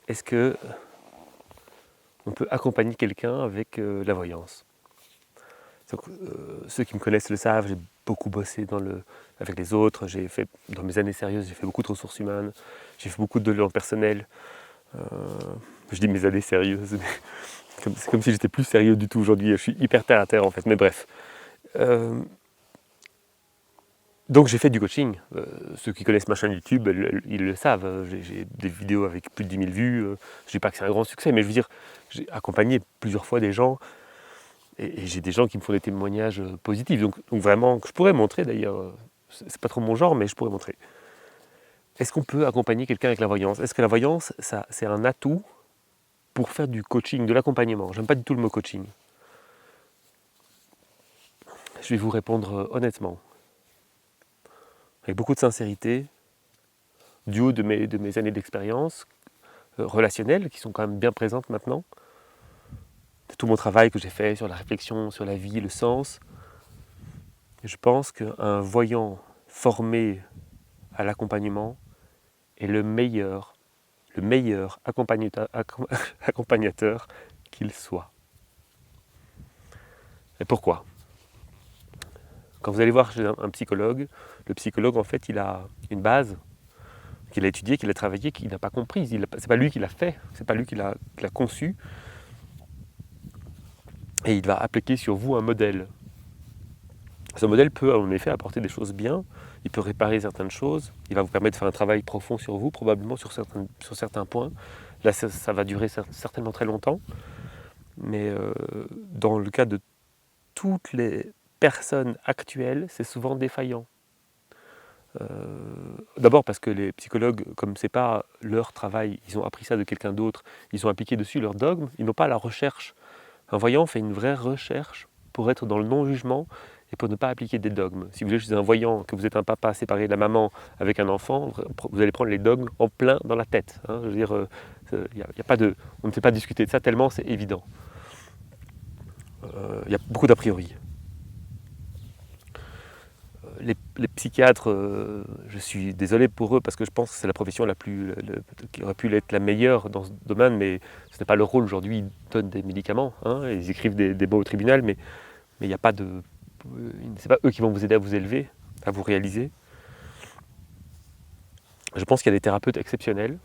est-ce que on peut accompagner quelqu'un avec la voyance? Donc, ceux qui me connaissent le savent, j'ai beaucoup bossé avec les autres, dans mes années sérieuses, j'ai fait beaucoup de ressources humaines, j'ai fait beaucoup de développement personnel. Euh, je dis mes années sérieuses, mais c'est comme si j'étais plus sérieux du tout aujourd'hui, je suis hyper terre à terre en fait, mais bref. Donc j'ai fait du coaching. Ceux qui connaissent ma chaîne YouTube, ils le savent. J'ai des vidéos avec plus de 10 000 vues. Je ne dis pas que c'est un grand succès, mais je veux dire, j'ai accompagné plusieurs fois des gens et j'ai des gens qui me font des témoignages positifs. Donc vraiment, que je pourrais montrer d'ailleurs. C'est pas trop mon genre, mais je pourrais montrer. Est-ce qu'on peut accompagner quelqu'un avec la voyance? Est-ce que la voyance, c'est un atout pour faire du coaching, de l'accompagnement? J'aime pas du tout le mot coaching. Je vais vous répondre honnêtement, avec beaucoup de sincérité, du haut de mes années d'expérience relationnelles, qui sont quand même bien présentes maintenant, de tout mon travail que j'ai fait sur la réflexion, sur la vie, le sens. Je pense qu'un voyant formé à l'accompagnement est le meilleur accompagnateur qu'il soit. Et pourquoi? Quand vous allez voir chez un psychologue, le psychologue en fait il a une base qu'il a étudiée, qu'il a travaillée, qu'il n'a pas comprise. C'est pas lui qui l'a fait, c'est pas lui qui l'a conçu. Et il va appliquer sur vous un modèle. Ce modèle peut en effet apporter des choses bien, il peut réparer certaines choses, il va vous permettre de faire un travail profond sur vous, probablement sur certains points. Là, ça va durer certainement très longtemps, mais dans le cas de toutes les personnes actuelles, c'est souvent défaillant. D'abord parce que les psychologues, comme c'est pas leur travail, ils ont appris ça de quelqu'un d'autre, ils ont appliqué dessus leur dogme, ils n'ont pas la recherche. Un voyant fait une vraie recherche pour être dans le non-jugement et pour ne pas appliquer des dogmes. Si vous êtes chez un voyant, que vous êtes un papa séparé de la maman avec un enfant, vous allez prendre les dogmes en plein dans la tête. Hein. Je veux dire, y a pas de, on ne fait pas discuter de ça tellement c'est évident. Il y a beaucoup d'a priori. Les psychiatres, je suis désolé pour eux parce que je pense que c'est la profession qui aurait pu être la meilleure dans ce domaine, mais ce n'est pas leur rôle aujourd'hui. Ils donnent des médicaments, hein, ils écrivent des mots au tribunal, mais il n'y a pas de. C'est pas eux qui vont vous aider à vous élever, à vous réaliser. Je pense qu'il y a des thérapeutes exceptionnels,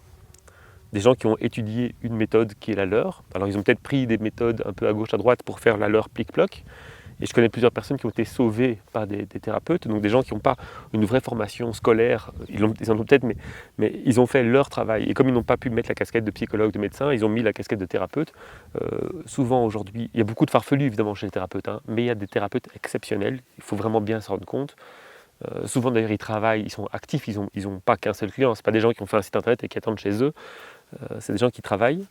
des gens qui ont étudié une méthode qui est la leur. Alors ils ont peut-être pris des méthodes un peu à gauche à droite pour faire la leur plic-ploc. Et je connais plusieurs personnes qui ont été sauvées par des thérapeutes, donc des gens qui n'ont pas une vraie formation scolaire, ils en ont peut-être, mais ils ont fait leur travail. Et comme ils n'ont pas pu mettre la casquette de psychologue, de médecin, ils ont mis la casquette de thérapeute. Souvent aujourd'hui, il y a beaucoup de farfelus évidemment chez les thérapeutes, hein, mais il y a des thérapeutes exceptionnels, il faut vraiment bien s'en rendre compte. Souvent d'ailleurs ils travaillent, ils sont actifs, ils ont pas qu'un seul client, ce pas des gens qui ont fait un site internet et qui attendent chez eux, c'est des gens qui travaillent.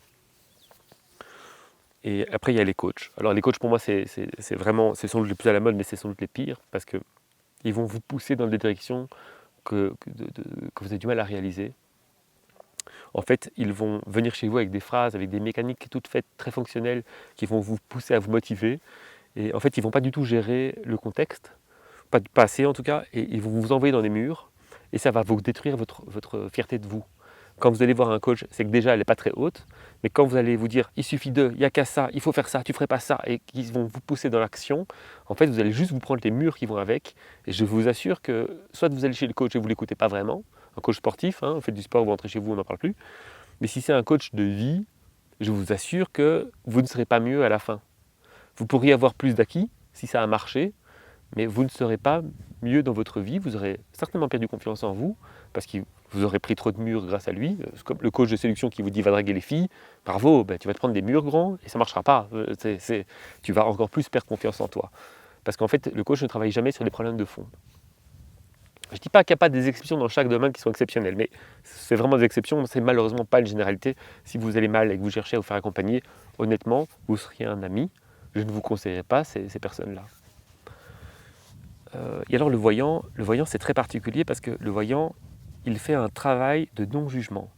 Et après, il y a les coachs. Alors les coachs, pour moi, c'est vraiment, ce sont les plus à la mode, mais ce sont les pires, parce qu'ils vont vous pousser dans des directions que vous avez du mal à réaliser. En fait, ils vont venir chez vous avec des phrases, avec des mécaniques toutes faites, très fonctionnelles, qui vont vous pousser à vous motiver. Et en fait, ils ne vont pas du tout gérer le contexte, pas assez en tout cas, et ils vont vous envoyer dans des murs, et ça va vous détruire votre fierté de vous. Quand vous allez voir un coach, c'est que déjà elle n'est pas très haute, mais quand vous allez vous dire il suffit de, il n'y a qu'à ça, il faut faire ça, tu ne ferais pas ça, et qu'ils vont vous pousser dans l'action, en fait vous allez juste vous prendre les murs qui vont avec, et je vous assure que soit vous allez chez le coach et vous ne l'écoutez pas vraiment, un coach sportif, hein, vous faites du sport, vous rentrez chez vous, on n'en parle plus, mais si c'est un coach de vie, je vous assure que vous ne serez pas mieux à la fin. Vous pourriez avoir plus d'acquis si ça a marché, mais vous ne serez pas mieux dans votre vie, vous aurez certainement perdu confiance en vous, parce que vous aurez pris trop de murs grâce à lui. Comme le coach de séduction qui vous dit va draguer les filles, bravo, ben, tu vas te prendre des murs grands et ça ne marchera pas. Tu vas encore plus perdre confiance en toi. Parce qu'en fait, le coach ne travaille jamais sur les problèmes de fond. Je ne dis pas qu'il n'y a pas des exceptions dans chaque domaine qui sont exceptionnelles, mais c'est vraiment des exceptions, c'est malheureusement pas une généralité. Si vous allez mal et que vous cherchez à vous faire accompagner, honnêtement, vous seriez un ami. Je ne vous conseillerais pas ces personnes-là. Et alors le voyant c'est très particulier parce que le voyant, il fait un travail de non-jugement.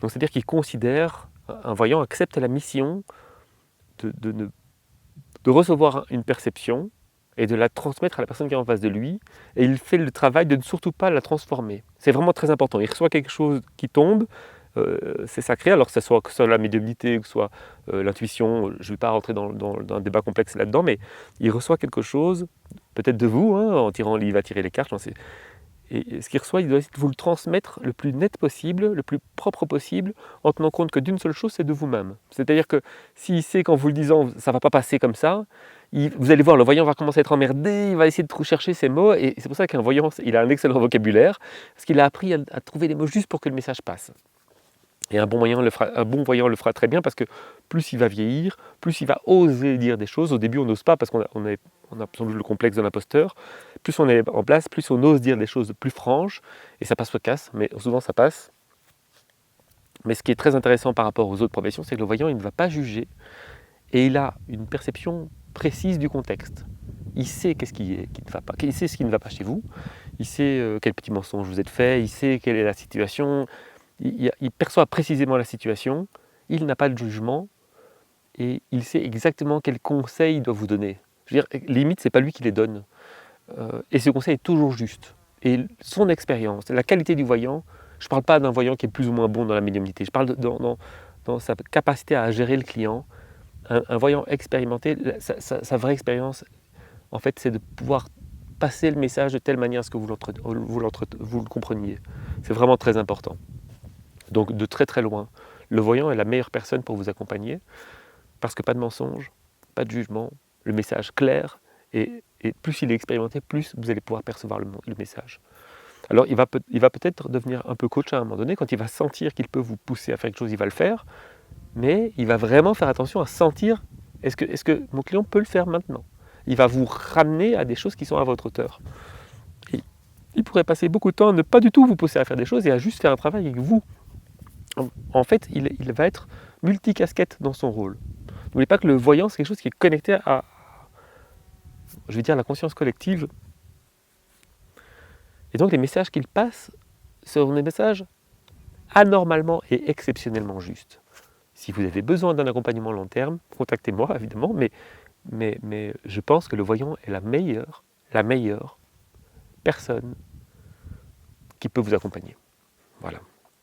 Donc c'est-à-dire qu'il considère, un voyant accepte la mission de recevoir une perception et de la transmettre à la personne qui est en face de lui, et il fait le travail de ne surtout pas la transformer. C'est vraiment très important. Il reçoit quelque chose qui tombe, c'est sacré, alors que ce soit la médiumnité, que ce soit l'intuition, je ne vais pas rentrer dans un débat complexe là-dedans, mais il reçoit quelque chose, peut-être de vous, hein, il va tirer les cartes, j'en sais. Et ce qu'il reçoit, il doit essayer de vous le transmettre le plus net possible, le plus propre possible, en tenant compte que d'une seule chose, c'est de vous-même. C'est-à-dire que s'il sait qu'en vous le disant, ça ne va pas passer comme ça, vous allez voir, le voyant va commencer à être emmerdé, il va essayer de chercher ses mots, et c'est pour ça qu'un voyant, il a un excellent vocabulaire, parce qu'il a appris à trouver les mots justes pour que le message passe. Et un bon voyant le fera très bien, parce que plus il va vieillir, plus il va oser dire des choses. Au début, on n'ose pas, parce qu'on a sans doute le complexe de l'imposteur. Plus on est en place, plus on ose dire des choses plus franches, et ça passe ou casse, mais souvent ça passe. Mais ce qui est très intéressant par rapport aux autres professions, c'est que le voyant, il ne va pas juger, et il a une perception précise du contexte. Il sait qu'est-ce qui ne va pas, il sait ce qui ne va pas chez vous, il sait quel petit mensonge vous êtes fait, il sait quelle est la situation, il perçoit précisément la situation, il n'a pas de jugement, et il sait exactement quels conseils il doit vous donner. Je veux dire, limite, ce n'est pas lui qui les donne. Et ce conseil est toujours juste. Et son expérience, la qualité du voyant, je ne parle pas d'un voyant qui est plus ou moins bon dans la médiumnité, je parle dans sa capacité à gérer le client. Un voyant expérimenté, sa vraie expérience, en fait, c'est de pouvoir passer le message de telle manière à ce que vous le compreniez. C'est vraiment très important. Donc de très très loin, le voyant est la meilleure personne pour vous accompagner, parce que pas de mensonge, pas de jugement, le message clair, et plus il est expérimenté, plus vous allez pouvoir percevoir le message. Alors il va peut-être devenir un peu coach à un moment donné, quand il va sentir qu'il peut vous pousser à faire quelque chose, il va le faire, mais il va vraiment faire attention à sentir, est-ce que mon client peut le faire maintenant? Il va vous ramener à des choses qui sont à votre hauteur. Et il pourrait passer beaucoup de temps à ne pas du tout vous pousser à faire des choses et à juste faire un travail avec vous. En fait, il va être multicasquette dans son rôle. N'oubliez pas que le voyant, c'est quelque chose qui est connecté à, je vais dire, la conscience collective. Et donc les messages qu'il passe seront des messages anormalement et exceptionnellement justes. Si vous avez besoin d'un accompagnement long terme, contactez-moi évidemment, mais je pense que le voyant est la meilleure personne qui peut vous accompagner. Voilà.